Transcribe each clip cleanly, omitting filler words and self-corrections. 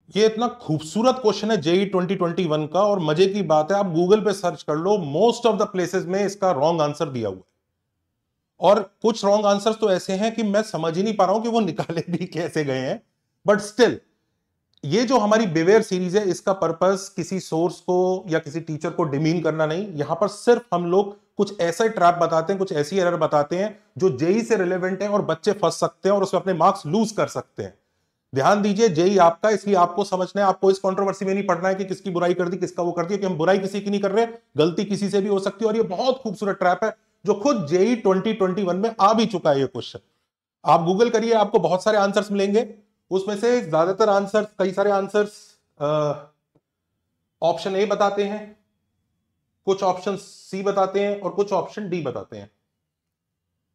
ये इतना खूबसूरत क्वेश्चन है जेई 2021 का, और मजे की बात है आप गूगल पे सर्च कर लो, मोस्ट ऑफ द प्लेसेस में इसका रॉन्ग आंसर दिया हुआ है। और कुछ रॉन्ग आंसर्स तो ऐसे हैं कि मैं समझ ही नहीं पा रहा हूं कि वो निकाले भी कैसे गए हैं। बट स्टिल, ये जो हमारी बिवेयर सीरीज है, इसका पर्पस किसी सोर्स को या किसी टीचर को डिमीन करना नहीं। यहां पर सिर्फ हम लोग कुछ ऐसे ट्रैप बताते हैं, कुछ ऐसी एरर बताते हैं जो जेई से रिलेवेंट है और बच्चे फंस सकते हैं और उसमें अपने मार्क्स लूज कर सकते हैं। ध्यान दीजिए, जेई आपका, इसलिए आपको समझना है, आपको इस कंट्रोवर्सी में नहीं पड़ना है कि किसकी बुराई कर दी, किसका वो कर दिया, कि हम बुराई किसी की नहीं कर रहे, गलती किसी से भी हो सकती है। और ये बहुत खूबसूरत ट्रैप है जो खुद जेई 2021 में आ भी चुका है। ये क्वेश्चन आप गूगल करिए, आपको बहुत सारे आंसर्स मिलेंगे। उसमें से ज्यादातर आंसर्स, कई सारे आंसर्स ऑप्शन ए बताते हैं, कुछ ऑप्शन सी बताते हैं और कुछ ऑप्शन डी बताते हैं।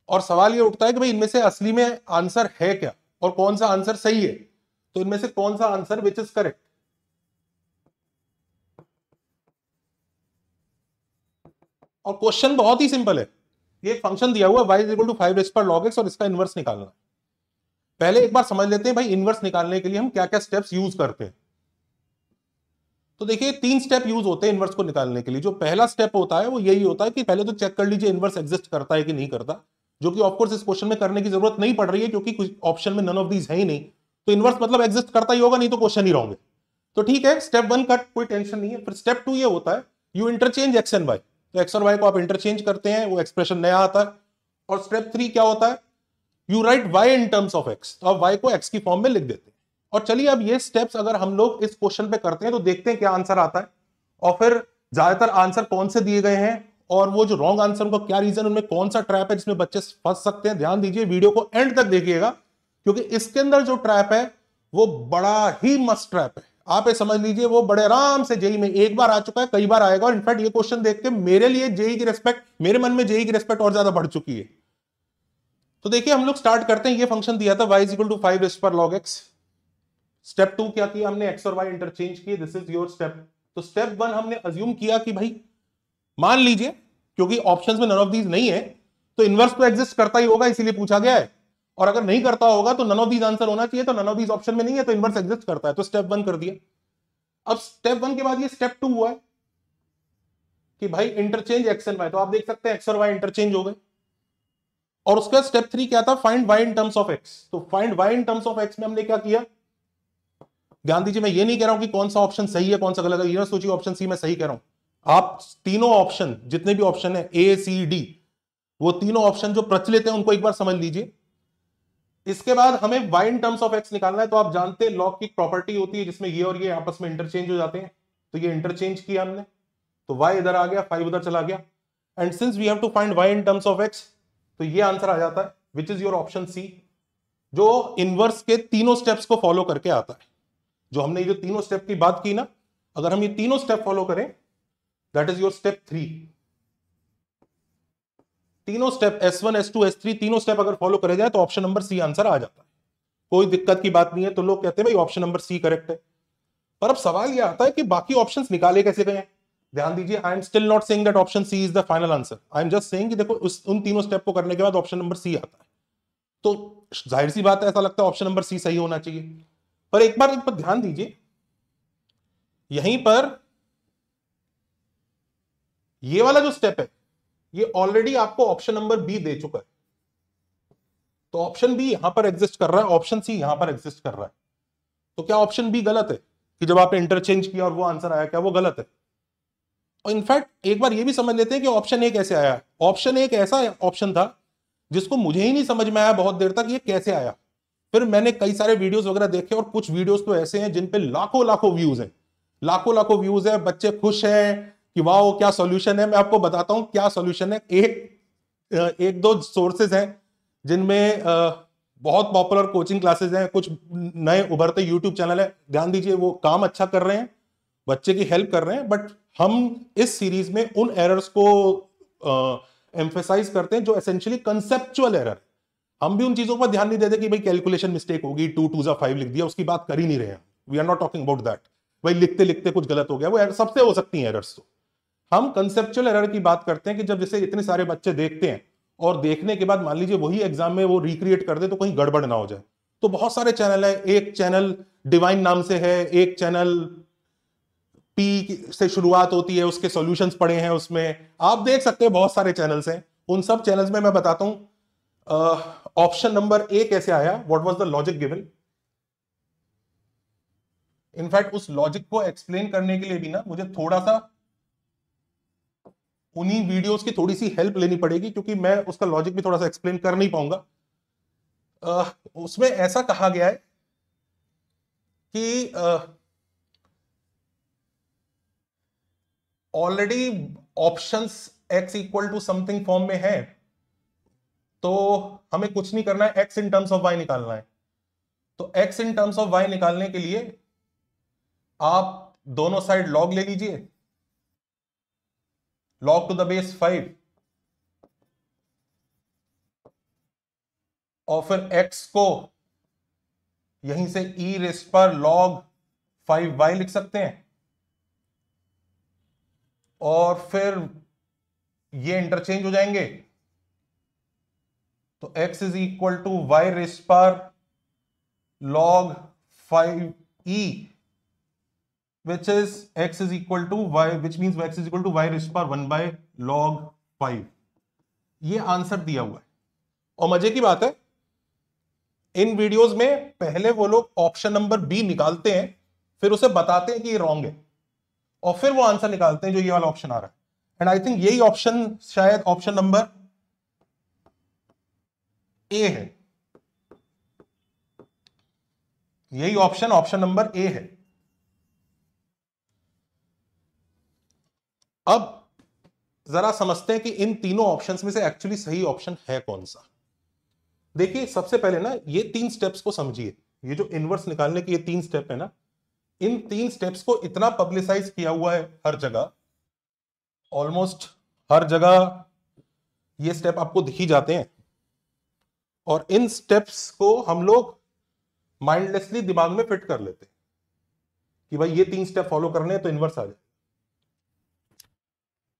और सवाल ये उठता है कि भाई इनमें से असली में आंसर है क्या और कौन सा आंसर सही है। तो इनमें से कौन सा आंसर विच इज करेक्ट। और क्वेश्चन बहुत ही सिंपल है। ये एक फंक्शन दिया हुआ y इज इक्वल टू 5 और इसका इनवर्स निकालना है। पहले एक बार समझ लेते हैं भाई इनवर्स निकालने के लिए हम क्या क्या स्टेप्स यूज करते हैं। तो देखिए 3 स्टेप यूज होते हैं इनवर्स को निकालने के लिए। जो पहला स्टेप होता है वो यही होता है कि पहले तो चेक कर लीजिए इनवर्स एग्जिस्ट करता है कि नहीं करता, जो कि ऑफकोर्स इस क्वेश्चन में करने की जरूरत नहीं पड़ रही है क्योंकि कुछ ऑप्शन में नन ऑफ दीज है ही नहीं। तो इनवर्स मतलब एग्जिस्ट करता ही होगा, नहीं तो क्वेश्चन ही रॉन्ग है। तो ठीक है, स्टेप 1 का कोई टेंशन नहीं है। फिर स्टेप 2 ये होता है, you interchange x and y. तो एक्स और वाई को आप इंटरचेंज करते हैं, वो एक्सप्रेशन नया आता है। और स्टेप 3 क्या होता है, you write y in terms of x. तो आप वाई को एक्स की फॉर्म में लिख देते हैं। और चलिए अब ये स्टेप्स अगर हम लोग इस क्वेश्चन पे करते हैं तो देखते हैं क्या आंसर आता है, और फिर ज्यादातर आंसर कौन से दिए गए हैं और वो जो रॉन्ग आंसर उनका क्या रीजन, उनमें कौन सा ट्रैप है जिसमें बच्चे फंस सकते हैं। ध्यान दीजिए, वीडियो को एंड तक देखिएगा क्योंकि इसके अंदर जो ट्रैप है वो बड़ा ही मस्त ट्रैप है। आप ये समझ लीजिए, वो बड़े आराम से जेई में एक बार आ चुका है, कई बार आएगा। और इनफैक्ट ये क्वेश्चन देख के मेरे लिए जेई की रिस्पेक्ट, मेरे मन में जेई की रिस्पेक्ट और ज्यादा बढ़ चुकी है। तो देखिए हम लोग स्टार्ट करते हैं। ये फंक्शन दिया था y is equal to 5 step 2 क्या किया हमने, x और y इंटरचेंज किए। This is your step. तो स्टेप 1 हमने अज्यूम किया कि भाई मान लीजिए, क्योंकि ऑप्शंस में नन ऑफ दीज नहीं है तो इनवर्स तो एग्जिस्ट करता ही होगा, इसीलिए पूछा गया है। और अगर नहीं करता होगा तो नन ऑफ दीज आंसर होना चाहिए, तो नन ऑफ दीज ऑप्शन में नहीं है तो इनवर्स एग्जिस्ट करता है। तो स्टेप 1 कर दिया। अब स्टेप 1 के बाद ये स्टेप 2 हुआ है कि भाई इंटरचेंज एक्स एंड वाई। तो आप देख सकते हैं एक्स और वाई इंटरचेंज हो गए। और उसका स्टेप 3 क्या था, find Y in terms of x. तो find Y in terms of X में हमने क्या किया, ध्यान दीजिए, मैं ये नहीं कह रहा हूं कि कौन सा ऑप्शन सही है कौन सा गलत है। ये ना सोचिए ऑप्शन सी मैं सही कह रहा हूं। आप तीनों ऑप्शन, जितने भी ऑप्शन है ए सी डी, वो तीनों ऑप्शन जो प्रचलित है उनको एक बार समझ लीजिए। इसके बाद हमें y in terms of x निकालना है। तो आप जानते हैं लॉग की प्रॉपर्टी होती है जिसमें ये और ये आपस में इंटरचेंज हो जाते हैं। तो ये इंटरचेंज किया हमने, तो y इधर आ गया, 5 उधर चला गया। And since we have to find y in terms of x, तो ये आंसर आ जाता है which is your option C, जो इनवर्स के तीनों स्टेप्स को फॉलो करके आता है। जो हमने ये जो तीनों स्टेप की बात की ना, अगर हम ये तीनों स्टेप फॉलो करें, दैट इज योर स्टेप 3। तीनों स्टेप S1 S2 S3 तीनों स्टेप अगर फॉलो करे जाए तो ऑप्शन नंबर सी आंसर आ जाता है। कोई दिक्कत की बात नहीं है। तो लोग कहते हैं भाई ऑप्शन नंबर सी करेक्ट है। पर अब सवाल यह आता है कि बाकी ऑप्शंस निकाले कैसे गए। ध्यान दीजिए, I am still not saying that option C is the final answer. I am just saying कि देखो उन तीनों स्टेप को करने के बाद ऑप्शन नंबर सी आता है। तो जाहिर सी बात है, ऐसा लगता है ऑप्शन नंबर सी सही होना चाहिए। पर एक बार ध्यान दीजिए, यहीं पर ये वाला जो स्टेप है ये ऑलरेडी आपको ऑप्शन नंबर बी दे चुका है। तो ऑप्शन बी यहां पर एग्जिस्ट कर रहा है, ऑप्शन सी यहां पर एग्जिस्ट कर रहा है। तो क्या ऑप्शन बी गलत है कि जब आपने इंटरचेंज किया और वो आंसर आया, क्या वो गलत है? और इनफैक्ट एक बार ये भी समझ लेते हैं कि ऑप्शन ए कैसे आया। ऑप्शन ए एक ऐसा ऑप्शन था जिसको मुझे ही नहीं समझ में आया बहुत देर तक ये कैसे आया। फिर मैंने कई सारे वीडियोस वगैरह देखे और कुछ वीडियोस तो ऐसे हैं जिन पे लाखों लाखों व्यूज हैं, लाखों लाखों व्यूज है। बच्चे खुश हैं कि वाह क्या सॉल्यूशन है। मैं आपको बताता हूं क्या सॉल्यूशन है। एक दो सोर्सेज हैं जिनमें बहुत पॉपुलर कोचिंग क्लासेस हैं, कुछ नए उभरते यूट्यूब चैनल है। ध्यान दीजिए, वो काम अच्छा कर रहे हैं, बच्चे की हेल्प कर रहे हैं। बट हम इस सीरीज में उन एरर्स को एम्फेसाइज करते हैं जो एसेंशियली कंसेप्चुअल एरर। हम भी उन चीजों पर ध्यान नहीं देते कि भाई कैलकुलेशन मिस्टेक होगी, 2 2 जा 5 लिख दिया, उसकी बात कर ही नहीं रहे हैं। We are not talking about that. भाई लिखते लिखते कुछ गलत हो गया, वो सबसे हो सकती है एरर्स। तो हम कंसेप्चुअल एरर की बात करते हैं कि जब जैसे इतने सारे बच्चे देखते हैं और देखने के बाद मान लीजिए वही एग्जाम में वो रिक्रिएट कर दे तो कहीं गड़बड़ ना हो जाए। तो बहुत सारे चैनल है, एक चैनल डिवाइन नाम से है, एक चैनल पी से शुरुआत होती है, उसके सॉल्यूशंस पड़े हैं उसमें, आप देख सकते हैं बहुत सारे चैनल्स हैं। उन सब चैनल्स में मैं बताता हूं ऑप्शन नंबर ए कैसे आया, what was the logic given. In fact उस लॉजिक को एक्सप्लेन करने के लिए भी ना मुझे थोड़ा सा उन्हीं वीडियोस की थोड़ी सी हेल्प लेनी पड़ेगी, क्योंकि मैं उसका लॉजिक भी थोड़ा सा एक्सप्लेन कर नहीं पाऊंगा। उसमें ऐसा कहा गया है कि already options x equal to something form में है, तो हमें कुछ नहीं करना है, x in terms of y निकालना है। तो x in terms of y निकालने के लिए आप दोनों साइड log ले लीजिए, log टू द बेस 5, और फिर x को यहीं से e रेस्ट पर log 5y लिख सकते हैं, और फिर ये इंटरचेंज हो जाएंगे। तो x is equal to y raised पर log 5e, which is x is equal to y, which means x is equal to y raised to power 1 by log 5। ये आंसर दिया हुआ है। और मजे की बात है, इन वीडियोस में पहले वो लोग ऑप्शन नंबर बी निकालते हैं, फिर उसे बताते हैं कि ये रॉन्ग है, और फिर वो आंसर निकालते हैं जो ये वाला ऑप्शन आ रहा है। एंड आई थिंक यही ऑप्शन शायद ऑप्शन नंबर ए है, यही ऑप्शन नंबर ए है। अब जरा समझते हैं कि इन तीनों ऑप्शंस में से एक्चुअली सही ऑप्शन है कौन सा। देखिए सबसे पहले ना ये 3 स्टेप्स को समझिए, ये जो इनवर्स निकालने के ये 3 स्टेप है ना, इन 3 स्टेप्स को इतना पब्लिसाइज किया हुआ है हर जगह, ऑलमोस्ट हर जगह ये स्टेप आपको दिख ही जाते हैं, और इन स्टेप्स को हम लोग माइंडलेसली दिमाग में फिट कर लेते हैं कि भाई ये 3 स्टेप फॉलो करने हैं तो इनवर्स आ जाए।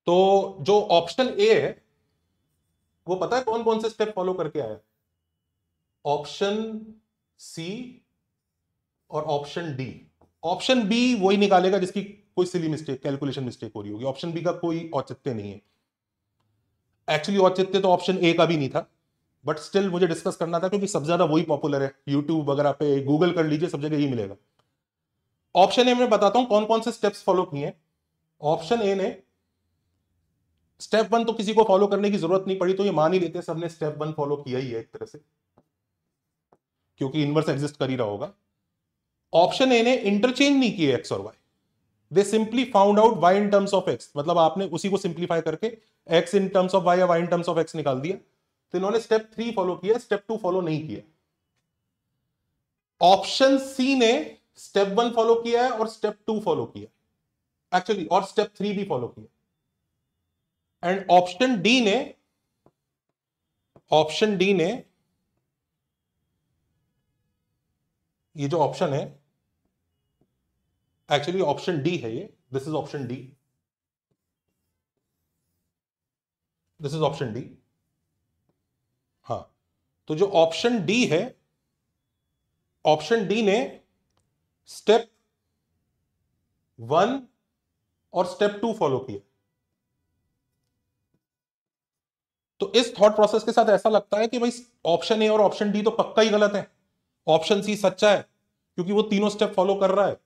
तो जो ऑप्शन ए है वो पता है कौन कौन से स्टेप फॉलो करके आया? ऑप्शन सी और ऑप्शन डी। ऑप्शन बी वही निकालेगा जिसकी कोई सिली मिस्टेक, कैलकुलेशन मिस्टेक हो रही होगी। ऑप्शन बी का कोई औचित्य नहीं है। एक्चुअली औचित्य तो ऑप्शन ए का भी नहीं था, बट स्टिल मुझे डिस्कस करना था क्योंकि सबसे ज्यादा वही पॉपुलर है। यूट्यूब वगैरह पे गूगल कर लीजिए, सब जगह ही मिलेगा। ऑप्शन ए में बताता हूं कौन कौन से स्टेप्स फॉलो किए। ऑप्शन ए ने स्टेप 1 तो किसी को फॉलो करने की जरूरत नहीं पड़ी, तो ये मान ही लेते हैं सबने स्टेप 1 फॉलो किया ही है एक तरह से, क्योंकि इनवर्स एग्जिस्ट कर ही रहा होगा। ऑप्शन ए ने इंटरचेंज नहीं किए एक्स और Y, they simply found out Y in terms of X, मतलब आपने उसी को सिंप्लीफाई करके X in terms of Y या Y in terms of X निकाल दिया। तो इन्होंने स्टेप 3 फॉलो किया, स्टेप 2 फॉलो नहीं किया। ऑप्शन सी ने स्टेप 1 फॉलो किया है और स्टेप 2 फॉलो किया एक्चुअली, और स्टेप 3 भी फॉलो किया। एंड ऑप्शन डी ने ये जो ऑप्शन है, एक्चुअली ऑप्शन डी है ये, this is option D, this is option D. हाँ, तो जो ऑप्शन डी है, ऑप्शन डी ने स्टेप 1 और स्टेप 2 फॉलो किया। तो इस थॉट प्रोसेस के साथ ऐसा लगता है कि भाई ऑप्शन ए और ऑप्शन डी तो पक्का ही गलत है, ऑप्शन सी सच्चा है क्योंकि वो तीनों स्टेप फॉलो कर रहा है।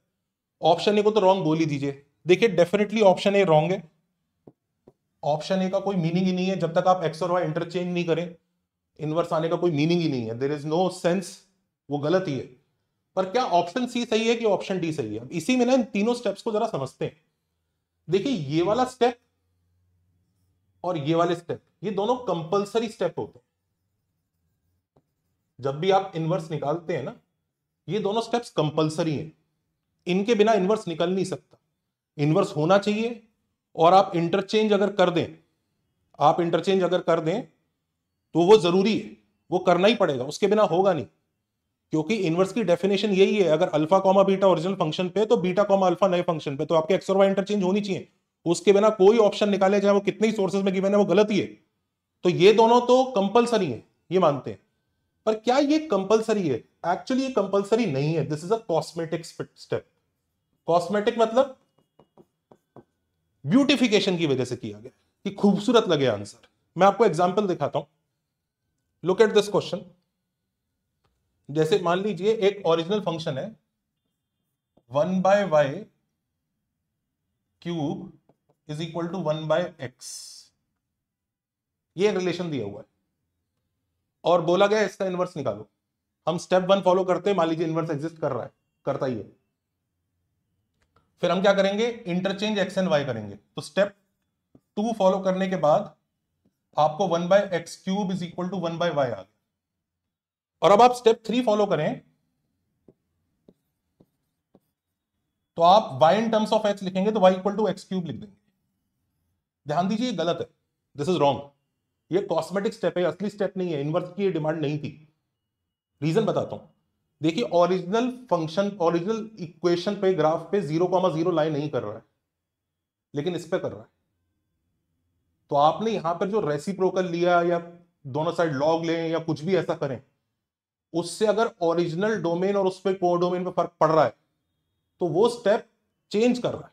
ऑप्शन ए को तो रॉन्ग बोल ही दीजिए। देखिए डेफिनेटली ऑप्शन ए रॉन्ग है। ऑप्शन ए का कोई मीनिंग ही नहीं है, जब तक आप एक्स और वाई इंटरचेंज नहीं करें इनवर्स आने का कोई मीनिंग ही नहीं है, देयर इज नो सेंस, वो गलत ही है। पर क्या ऑप्शन सी सही है कि ऑप्शन डी सही है? अब इसी में ना इन तीनों स्टेप्स को जरा समझते हैं। देखिए ये वाला स्टेप और ये वाले स्टेप, ये दोनों कंपलसरी स्टेप होते हैं। जब भी आप इनवर्स निकालते हैं ना, ये दोनों स्टेप्स कंपलसरी हैं, इनके बिना इनवर्स निकल नहीं सकता। इनवर्स होना चाहिए, और आप इंटरचेंज अगर कर दें, तो वो जरूरी है, वो करना ही पड़ेगा, उसके बिना होगा नहीं। क्योंकि इनवर्स की डेफिनेशन यही है, अगर alpha comma beta original function पे तो बीटा कॉमा अल्फा नए फंक्शन पे, तो आपके एक्स और वाई इंटरचेंज होनी चाहिए। उसके बिना कोई ऑप्शन निकाले जाए, वो कितने ही सोर्सेज में गिवन है, वो गलत ही है। तो ये दोनों तो कंपलसरी है, ये मानते हैं। पर क्या ये कंपलसरी है? एक्चुअली ये कंपलसरी नहीं है, this is a cosmetic step. Cosmetic मतलब ब्यूटिफिकेशन की वजह से किया गया कि खूबसूरत लगे आंसर। मैं आपको एग्जांपल दिखाता हूं, लुक एट दिस क्वेश्चन। जैसे मान लीजिए एक ओरिजिनल फंक्शन है 1/y cube is equal to 1/x, ये रिलेशन दिया हुआ है और बोला गया इसका इनवर्स निकालो। हम स्टेप 1 फॉलो करते हैं, मान लीजिए इनवर्स एग्जिस्ट कर रहा है, करता ही है। फिर हम क्या करेंगे, इंटरचेंज एक्स एंड वाई करेंगे। तो स्टेप 2 फॉलो करने के बाद आपको 1/x cube is equal to 1/y आ गया। और अब आप स्टेप 3 फॉलो करें तो आप y in terms of x लिखेंगे तो y equal to x cube लिख देंगे। ध्यान दीजिए, गलत है, दिस इज रॉन्ग। ये कॉस्मेटिक स्टेप है, असली स्टेप नहीं है। इनवर्स की डिमांड नहीं थी। रीजन बताता हूं। देखिए, ओरिजिनल फंक्शन, ओरिजिनल इक्वेशन पे, ग्राफ पे 0,0 लाइन नहीं कर रहा है, लेकिन इस पे कर रहा है। तो आपने यहां पर जो रेसिप्रोकल लिया या दोनों साइड लॉग लें या कुछ भी ऐसा करें, उससे अगर ओरिजिनल डोमेन और उस पर कोडोमेन पे फर्क पड़ रहा है तो वो स्टेप चेंज कर रहा है।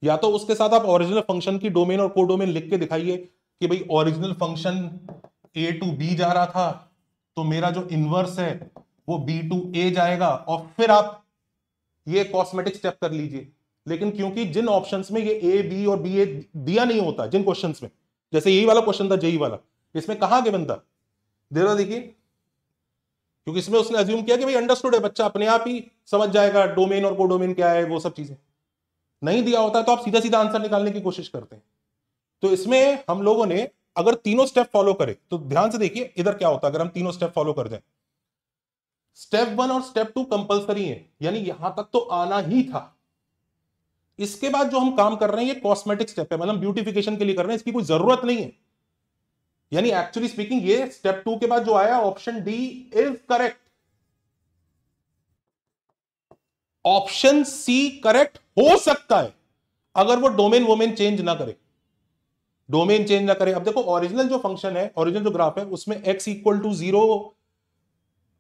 या तो उसके साथ आप ओरिजिनल फंक्शन की डोमेन और कोडोमेन लिख के दिखाइए कि भाई original function a to b जा रहा था, तो मेरा जो इनवर्स है वो b टू a जाएगा, और फिर आप ये कॉस्मेटिक स्टेप कर लीजिए। लेकिन क्योंकि जिन ऑप्शंस में ये a b और b a दिया नहीं होता, जिन क्वेश्चंस में, जैसे यही वाला क्वेश्चन था जेई वाला, इसमें कहां गिवन था, देखिए, क्योंकि इसमें उसने अज्यूम किया कि भाई अंडरस्टूड है, बच्चा अपने आप ही समझ जाएगा डोमेन और कोडोमेन क्या है, वो सब चीजें। नहीं दिया होता तो आप सीधा सीधा आंसर निकालने की कोशिश करते हैं। तो इसमें हम लोगों ने अगर तीनों स्टेप फॉलो करें तो ध्यान से देखिए इधर क्या होता है अगर हम तीनों स्टेप फॉलो कर दें। स्टेप 1 और स्टेप 2 कंपलसरी है, यानी यहां तक तो आना ही था। इसके बाद जो हम काम कर रहे हैं ये कॉस्मेटिक स्टेप है, मतलब ब्यूटिफिकेशन के लिए कर रहे हैं, इसकी कोई जरूरत नहीं है। यानी एक्चुअली स्पीकिंग ये स्टेप 2 के बाद जो आया option D is correct. Option C correct हो सकता है अगर वो डोमेन वोमेन चेंज ना करे, डोमेन चेंज ना करे। अब देखो, ओरिजिनल जो फंक्शन है, ओरिजिनल जो ग्राफ है, उसमें x इक्वल टू 0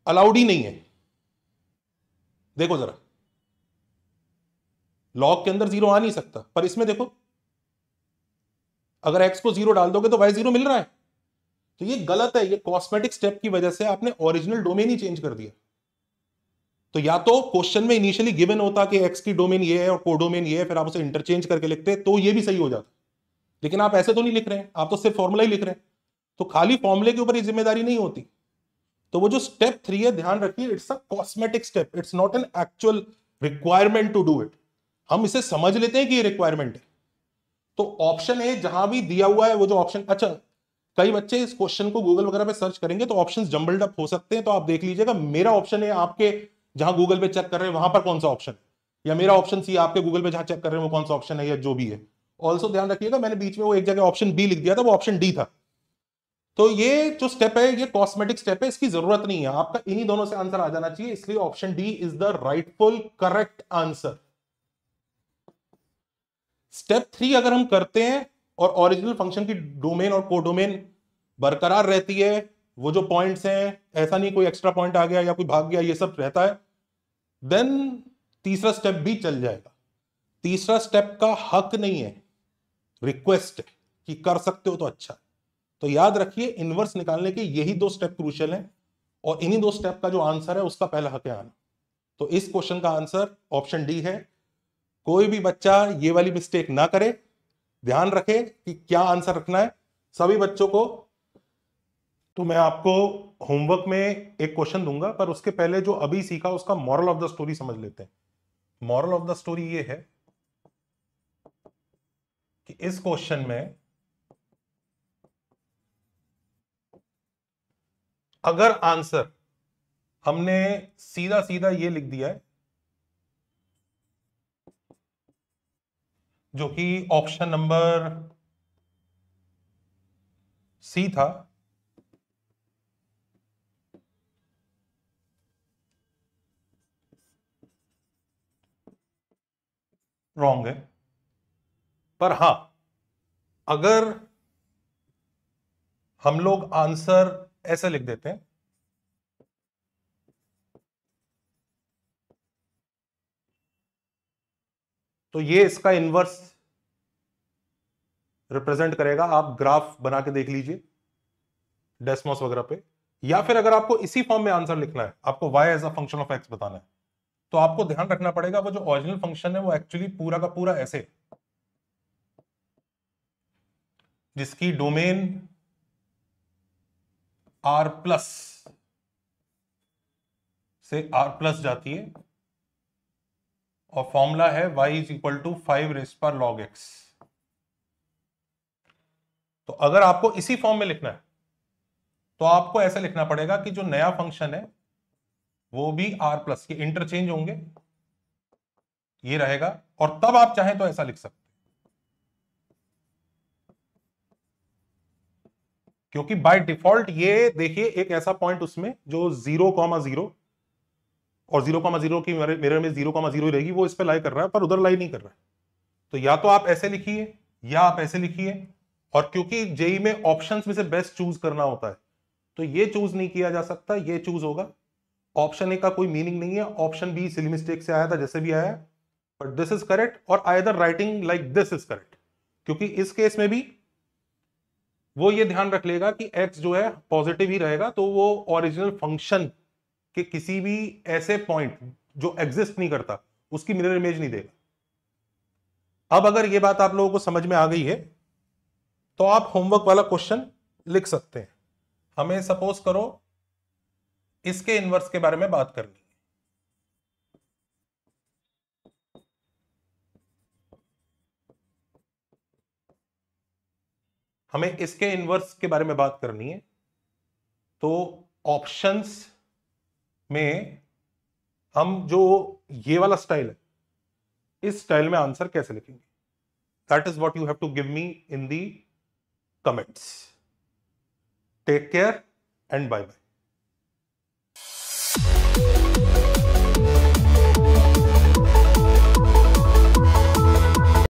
अलाउड ही नहीं है। देखो जरा, लॉग के अंदर 0 आ नहीं सकता, पर इसमें देखो अगर x को 0 डाल दोगे तो y 0 मिल रहा है। तो ये गलत है, ये कॉस्मेटिक स्टेप की वजह से आपने ओरिजिनल डोमेन ही चेंज कर दिया। तो या तो क्वेश्चन में इनिशियली गिवन होता कि x की डोमेन ये है और कोडोमेन ये है, फिर आप उसे इंटरचेंज करके लिखते तो ये भी सही हो जाता। लेकिन आप ऐसे तो नहीं लिख रहे हैं, आप तो सिर्फ फॉर्मूला ही लिख रहे हैं। तो खाली फॉर्मूले के ऊपर ये जिम्मेदारी नहीं होती। तो वो जो स्टेप 3 है, ध्यान रखिए, it's a cosmetic step, it's not an actual requirement to do it. हम इसे समझ लेते हैं कि ये रिक्वायरमेंट है। तो ऑप्शन ए जहां भी दिया हुआ है वो जो ऑप्शन, अच्छा, कई बच्चे इस क्वेश्चन को गूगल वगैरह पे सर्च करेंगे तो ऑप्शंस जंबल्ड अप हो सकते हैं, तो आप देख लीजिएगा मेरा ऑप्शन है, आपके जहां गूगल पे चेक कर रहे हैं वहां पर कौन सा ऑप्शन है, या मेरा ऑप्शन सी आपके गूगल पे जहां चेक कर रहे हैं वो कौन सा ऑप्शन है, या जो भी है। ऑल्सो ध्यान रखिएगा, मैंने बीच में वो एक जगह ऑप्शन बी लिख दिया था, वो ऑप्शन डी था। तो ये जो स्टेप है ये कॉस्मेटिक स्टेप है, इसकी जरूरत नहीं है, आपका इन्हीं दोनों से आंसर आ जाना चाहिए, इसलिए option D is the rightful correct answer. Step 3 अगर हम करते हैं और ओरिजिनल फंक्शन की डोमेन और कोडोमेन बरकरार रहती है, वो जो पॉइंट्स हैं, ऐसा नहीं कोई एक्स्ट्रा पॉइंट आ गया या कोई भाग गया, ये सब रहता है, देन तीसरा स्टेप भी चल जाएगा। तीसरा स्टेप का हक नहीं है, रिक्वेस्ट है कि कर सकते हो तो अच्छा। तो याद रखिए, इनवर्स निकालने के यही 2 स्टेप क्रूशियल हैं और इन्हीं 2 स्टेप का जो आंसर है उसका पहला हक है आना। तो इस क्वेश्चन का आंसर ऑप्शन डी है। कोई भी बच्चा ये वाली मिस्टेक ना करे, ध्यान रखे कि क्या आंसर रखना है सभी बच्चों को। तो मैं आपको होमवर्क में एक क्वेश्चन दूंगा, पर उसके पहले जो अभी सीखा उसका मॉरल ऑफ द स्टोरी समझ लेते हैं। मॉरल ऑफ द स्टोरी ये है कि इस क्वेश्चन में अगर आंसर हमने सीधा सीधा ये लिख दिया है, जो कि ऑप्शन नंबर सी था, रॉन्ग है। पर हां, अगर हम लोग आंसर ऐसे लिख देते हैं तो ये इसका इनवर्स रिप्रेजेंट करेगा। आप ग्राफ बना के देख लीजिए डेस्मोस वगैरह पे, या फिर अगर आपको इसी फॉर्म में आंसर लिखना है, आपको y as a function of x बताना है, तो आपको ध्यान रखना पड़ेगा वो जो ओरिजिनल फंक्शन है वो एक्चुअली पूरा का पूरा ऐसे, जिसकी डोमेन r प्लस से r प्लस जाती है और फॉर्मूला है y is equal to 5 raise पर log x। तो अगर आपको इसी फॉर्म में लिखना है तो आपको ऐसा लिखना पड़ेगा कि जो नया फंक्शन है वो भी r प्लस के इंटरचेंज होंगे, ये रहेगा, और तब आप चाहें तो ऐसा लिख सकते हैं, क्योंकि बाय डिफॉल्ट ये देखिए एक ऐसा पॉइंट उसमें जो 0,0 और 0,0 की मिरर में 0,0 ही रहेगी, वो इस पे लाई कर रहा है पर उधर लाई नहीं कर रहा है। तो या तो आप ऐसे लिखिए या आप ऐसे लिखिए, और क्योंकि जेई में ऑप्शंस में से बेस्ट चूज करना होता है तो ये चूज नहीं किया जा सकता, ये चूज होगा। ऑप्शन ए का कोई मीनिंग नहीं है, ऑप्शन बी सिली मिस्टेक से आया था जैसे भी आया, बट दिस इज करेक्ट, और either writing like this is correct, क्योंकि इस केस में भी वो ये ध्यान रख लेगा कि x जो है पॉजिटिव ही रहेगा, तो वो ओरिजिनल फंक्शन के किसी भी ऐसे पॉइंट जो एग्जिस्ट नहीं करता उसकी मिरर इमेज नहीं देगा। अब अगर ये बात आप लोगों को समझ में आ गई है तो आप होमवर्क वाला क्वेश्चन लिख सकते हैं। हमें सपोज करो इसके इनवर्स के बारे में बात करनी है, हमें इसके इनवर्स के बारे में बात करनी है, तो ऑप्शंस में हम जो ये वाला स्टाइल है इस स्टाइल में आंसर कैसे लिखेंगे, that is what you have to give me in the comments. Take care and bye bye.